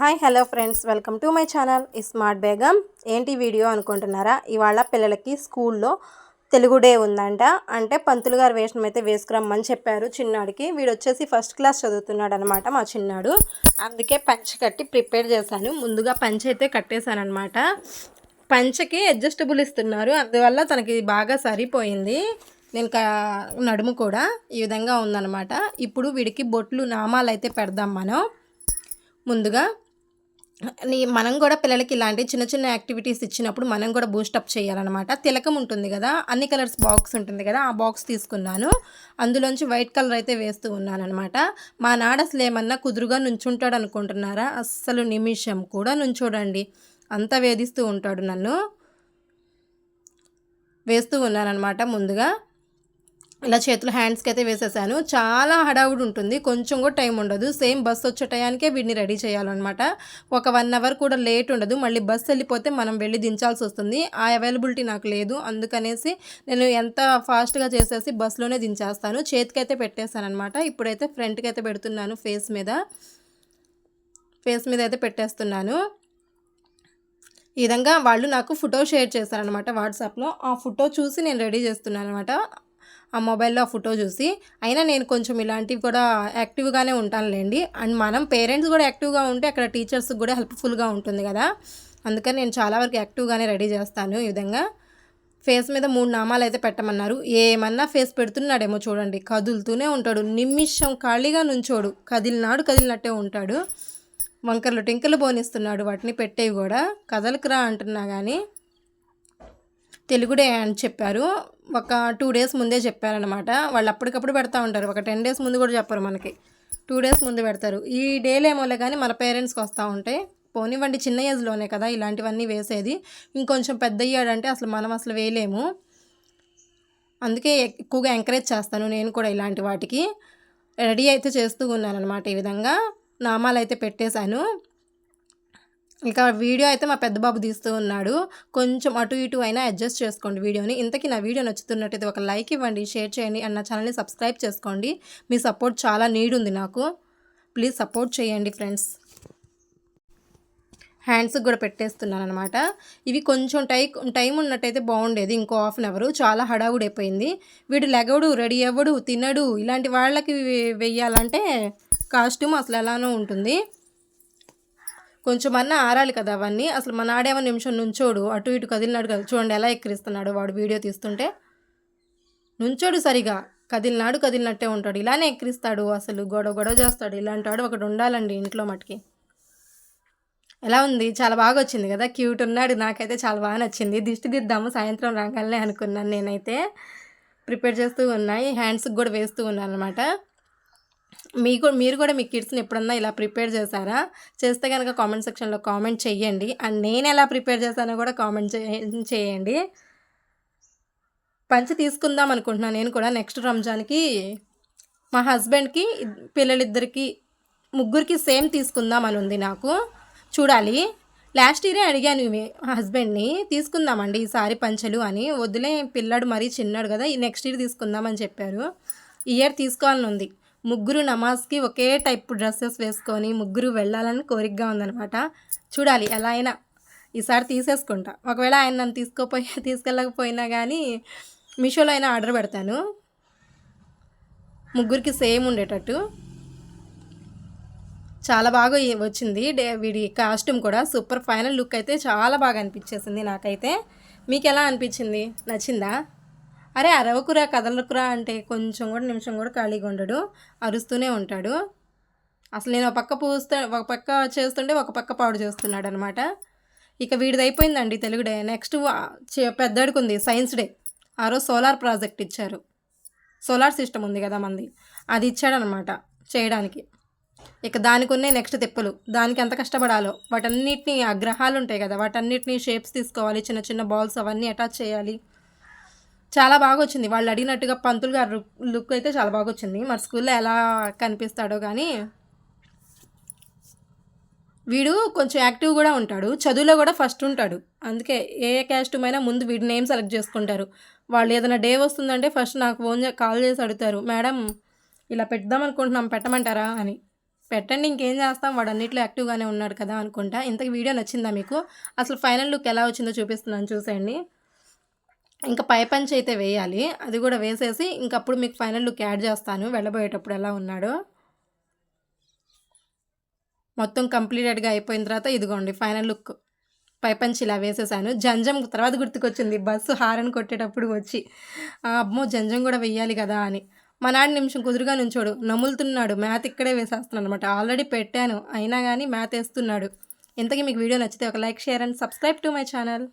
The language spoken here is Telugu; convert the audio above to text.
Hi hello friends, welcome to my channel smart Begum. ఏంటి వీడియో అనుకుంటున్నారా? ఇవాళ పిల్లలకి స్కూల్లో తెలుగు డే ఉందంట. అంటే పంతులు గారు వేషం అయితే వేసుకురమ్మని చెప్పారు చిన్నాడికి. వీడు వచ్చేసి ఫస్ట్ క్లాస్ చదువుతున్నాడు అనమాట మా చిన్నాడు. అందుకే పంచె కట్టి ప్రిపేర్ చేశాను. ముందుగా పంచె అయితే కట్టేశాను అనమాట. పంచెకి అడ్జస్టబుల్ ఇస్తున్నారు, అందువల్ల తనకి బాగా సరిపోయింది. నేను నడుము కూడా ఈ విధంగా ఉందన్నమాట. ఇప్పుడు వీడికి బొట్లు నామాలు అయితే పెడదాం మనం. ముందుగా మనం కూడా పిల్లలకి ఇలాంటి చిన్న చిన్న యాక్టివిటీస్ ఇచ్చినప్పుడు మనం కూడా బూస్టప్ చేయాలన్నమాట. తిలకం ఉంటుంది కదా, అన్ని కలర్స్ బాక్స్ ఉంటుంది కదా, ఆ బాక్స్ తీసుకున్నాను. అందులోంచి వైట్ కలర్ అయితే వేస్తూ ఉన్నాను అనమాట. మా నాడు అసలు ఏమన్నా కుదురుగా నుంచుంటాడు అనుకుంటున్నారా? అస్సలు నిమిషం కూడా నుంచోడండి, అంత వేధిస్తూ ఉంటాడు నన్ను. వేస్తూ ఉన్నానమాట. ముందుగా ఇలా చేతులు హ్యాండ్స్కి అయితే వేసేసాను. చాలా హడావుడి ఉంటుంది, కొంచెం కూడా టైం ఉండదు. సేమ్ బస్సు వచ్చే టయానికే వీడిని రెడీ చేయాలన్నమాట. ఒక 1 అవర్ కూడా లేట్ ఉండదు. మళ్ళీ బస్సు వెళ్ళిపోతే మనం వెళ్ళి దించాల్సి వస్తుంది. ఆ అవైలబిలిటీ నాకు లేదు. అందుకనేసి నేను ఎంత ఫాస్ట్గా చేసేసి బస్సులోనే దించేస్తాను. చేతికైతే పెట్టేస్తాను అనమాట. ఇప్పుడైతే ఫ్రంట్కి అయితే పెడుతున్నాను, ఫేస్ మీద అయితే పెట్టేస్తున్నాను. ఈ విధంగా వాళ్ళు నాకు ఫోటో షేర్ చేశారనమాట వాట్సాప్లో. ఆ ఫోటో చూసి నేను రెడీ చేస్తున్నాను అనమాట. ఆ మొబైల్లో ఆ ఫోటో చూసి. అయినా నేను కొంచెం ఇలాంటివి కూడా యాక్టివ్గానే ఉంటానులేండి. అండ్ మనం పేరెంట్స్ కూడా యాక్టివ్గా ఉంటే అక్కడ టీచర్స్కి కూడా హెల్ప్ఫుల్గా ఉంటుంది కదా. అందుకని నేను చాలా వరకు యాక్టివ్గానే రెడీ చేస్తాను. ఈ విధంగా ఫేస్ మీద 3 నామాలు అయితే పెట్టమన్నారు. ఏమన్నా ఫేస్ పెడుతున్నాడేమో చూడండి, కదులుతూనే ఉంటాడు. నిమిషం ఖాళీగా నుంచోడు, కదిలినట్టే ఉంటాడు. వంకర్లు టింకర్లు బోనిస్తున్నాడు వాటిని పెట్టేవి కూడా. కదలకురా అంటున్నా కానీ తెలుగు డే అని చెప్పారు. ఒక 2 డేస్ ముందే చెప్పారనమాట. వాళ్ళు అప్పటికప్పుడు పెడతా ఉంటారు. ఒక 10 డేస్ ముందు కూడా చెప్పరు మనకి, 2 డేస్ ముందు పెడతారు. ఈ డేలు ఏమోలే కానీ మన పేరెంట్స్కి వస్తూ ఉంటాయి. పోనివ్వండి, చిన్న ఏజ్లోనే కదా ఇలాంటివన్నీ వేసేది. ఇంకొంచెం పెద్ద అయ్యాడంటే మనం అసలు వేయలేము. అందుకే ఎక్కువగా ఎంకరేజ్ చేస్తాను నేను కూడా ఇలాంటి వాటికి. రెడీ అయితే చేస్తూ ఉన్నానమాట. ఈ విధంగా నామాలు అయితే పెట్టేశాను. ఇక వీడియో అయితే మా పెద్ద బాబు తీస్తూ ఉన్నాడు. కొంచెం అటు ఇటు అయినా అడ్జస్ట్ చేసుకోండి వీడియోని. ఇంతకీ నా వీడియో నచ్చుతున్నట్టయితే ఒక లైక్ ఇవ్వండి, షేర్ చేయండి, అండ్ నా ఛానల్ని సబ్స్క్రైబ్ చేసుకోండి. మీ సపోర్ట్ చాలా నీడ్ ఉంది నాకు. ప్లీజ్ సపోర్ట్ చేయండి ఫ్రెండ్స్. హ్యాండ్స్కి కూడా పెట్టేస్తున్నాను అనమాట. ఇవి కొంచెం టైం ఉన్నట్టయితే బాగుండేది. ఇంకో 1/2 అవర్. చాలా హడావుడి అయిపోయింది. వీడు లెగవడు, రెడీ అవ్వడు, తినడు. ఇలాంటి వాళ్ళకి వెయ్యాలంటే కాస్ట్యూమ్ అసలు ఎలానో ఉంటుంది. కొంచెం అన్నా ఆరాలి కదా అవన్నీ. అసలు మా నాడేమో నిమిషం నుంచోడు, అటు ఇటు కదిలినాడు కదా. చూడండి ఎలా ఎక్కిరిస్తున్నాడు వాడు వీడియో తీస్తుంటే. నుంచోడు సరిగా, కదిలినట్టే ఉంటాడు. ఇలానే ఎక్కిరిస్తాడు. అసలు గొడవ చేస్తాడు. ఇలాంటి వాడు ఒకటి ఉండాలండి ఇంట్లో మటుకి. ఎలా ఉంది? చాలా బాగా వచ్చింది కదా, క్యూట్ ఉన్నాడు. నాకైతే చాలా బాగా నచ్చింది. దిష్టి దిద్దాము సాయంత్రం రాగానే అనుకున్నాను. నేనైతే ప్రిపేర్ చేస్తూ ఉన్నాయి, హ్యాండ్స్కి కూడా వేస్తూ ఉన్నాను అనమాట. మీరు కూడా మీ కిడ్స్ని ఎప్పుడన్నా ఇలా ప్రిపేర్ చేశారా? చేస్తే కనుక కామెంట్ సెక్షన్లో కామెంట్ చేయండి. అండ్ నేను ఎలా ప్రిపేర్ చేశానో కూడా కామెంట్ చేయండి. పంచి తీసుకుందాం అనుకుంటున్నాను నేను కూడా. నెక్స్ట్ రంజాన్కి మా హస్బెండ్కి, పిల్లలిద్దరికి, ముగ్గురికి సేమ్ తీసుకుందాం అని ఉంది నాకు. చూడాలి. లాస్ట్ ఇయరే అడిగాను హస్బెండ్ని, తీసుకుందామండి ఈసారి పంచలు అని. వద్దులే, పిల్లాడు మరీ చిన్నాడు కదా, నెక్స్ట్ ఇయర్ తీసుకుందామని చెప్పారు. ఈ ఇయర్ తీసుకోవాలని ఉంది. ముగ్గురు నమాజ్కి ఒకే టైప్ డ్రెస్సెస్ వేసుకొని ముగ్గురు వెళ్ళాలని కోరికగా ఉందనమాట. చూడాలి, ఎలా అయినా ఈసారి తీసేసుకుంటా. ఒకవేళ ఆయన నన్ను తీసుకెళ్ళకపోయినా కానీ మీషోలో అయినా ఆర్డర్ పెడతాను, ముగ్గురికి సేమ్ ఉండేటట్టు. చాలా బాగా వచ్చింది వీడి కాస్ట్యూమ్ కూడా. సూపర్ ఫైనల్ లుక్ అయితే చాలా బాగా అనిపించేసింది నాకైతే. మీకు ఎలా అనిపించింది? నచ్చిందా? అరే అరవకురా, కదలకురా అంటే కొంచెం కూడా నిమిషం కూడా ఖాళీగా ఉండడు, అరుస్తూనే ఉంటాడు. అసలు నేను ఒక పక్క చేస్తుంటే ఒక పక్క పాడు చేస్తున్నాడు అనమాట. ఇక వీడిది అయిపోయిందండి తెలుగు డే. నెక్స్ట్ పెద్దడికి ఉంది సైన్స్ డే. ఆ రోజు సోలార్ ప్రాజెక్ట్ ఇచ్చారు. సోలార్ సిస్టమ్ ఉంది కదా మంది, అది ఇచ్చాడనమాట చేయడానికి. ఇక దానికి ఉన్నాయి నెక్స్ట్ తిప్పలు. దానికి ఎంత కష్టపడాలో. వాటన్నిటిని, ఆ గ్రహాలు ఉంటాయి కదా, వాటన్నిటిని షేప్స్ తీసుకోవాలి, చిన్న చిన్న బాల్స్ అవన్నీ అటాచ్ చేయాలి. చాలా బాగా వచ్చింది. వాళ్ళు అడిగినట్టుగా పంతులు గారు లుక్ అయితే చాలా బాగా వచ్చింది. మరి స్కూల్లో ఎలా కనిపిస్తాడో కానీ. వీడు కొంచెం యాక్టివ్ కూడా ఉంటాడు, చదువులో కూడా ఫస్ట్ ఉంటాడు. అందుకే ఏ కాస్ట్యూమ్ అయినా ముందు వీడి నేమ్ సెలెక్ట్ చేసుకుంటారు. వాళ్ళు ఏదైనా డే వస్తుందంటే ఫస్ట్ నాకు కాల్ చేసి అడుగుతారు, మేడం ఇలా పెడదాం అనుకుంటున్నాం, పెట్టమంటారా అని. పెట్టండి, ఇంకేం చేస్తాం, వాడు అన్నిట్లో యాక్టివ్గానే ఉన్నాడు కదా అనుకుంటా. ఇంతకీ వీడియో నచ్చిందా మీకు? అసలు ఫైనల్ లుక్ ఎలా వచ్చిందో చూపిస్తున్నాను చూసేయండి. ఇంకా పై పంచ అయితే వేయాలి, అది కూడా వేసేసి ఇంకప్పుడు మీకు ఫైనల్ లుక్ యాడ్ చేస్తాను వెళ్ళబోయేటప్పుడు ఎలా ఉన్నాడో. మొత్తం కంప్లీటెడ్గా అయిపోయిన తర్వాత ఇదిగోండి ఫైనల్ లుక్. పై పంచి ఇలా వేసేసాను. జంజం తర్వాత గుర్తుకొచ్చింది, బస్సు హారన్ కొట్టేటప్పుడు వచ్చి అమ్మో జంజం కూడా వెయ్యాలి కదా అని. మా నాన్న నిమిషం కుదురుగా నుంచోడు, నములుతున్నాడు, మ్యాథ్ ఇక్కడే వేసేస్తున్నాను అనమాట. ఆల్రెడీ పెట్టాను అయినా కానీ మ్యాథ్ వేస్తున్నాడు. ఇంతకీ మీకు వీడియో నచ్చితే ఒక like, share and subscribe to my channel.